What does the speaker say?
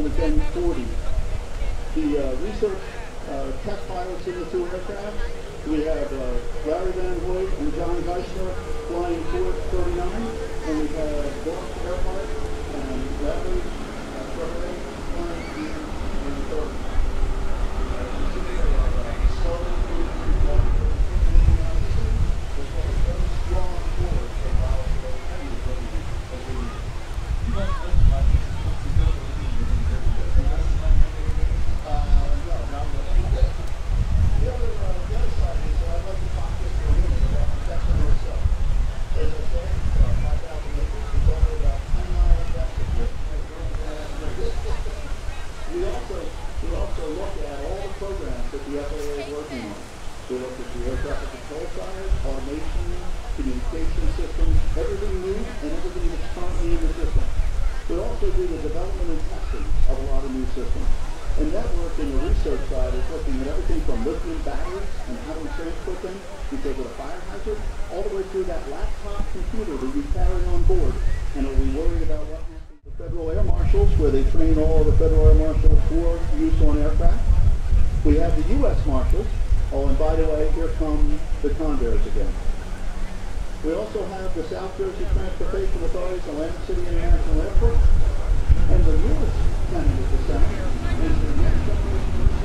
known as N40. The research test pilots in the two aircraft, we have Larry Van Hoyt and John Geisler flying Ford 39, and we have Boris Airport and Larry flying in 30. We also look at all the programs that the FAA is working on. We look at the air traffic control side, automation, communication systems, everything new and everything that's currently in the system. We also do the development and testing of a lot of new systems. And network in the research side is looking at everything from lithium batteries and how we transport them because of the fire hazard, all the way through that laptop computer that you carry on board. And are we worried about what happens? Federal Air Marshals, where they train all of the Federal Air Marshals for use on aircraft. We have the U.S. Marshals. Oh, and by the way, here come the Convairs again. We also have the South Jersey Transportation Authority's Atlantic City International Airport. And the newest tenant of the Senate is the next generation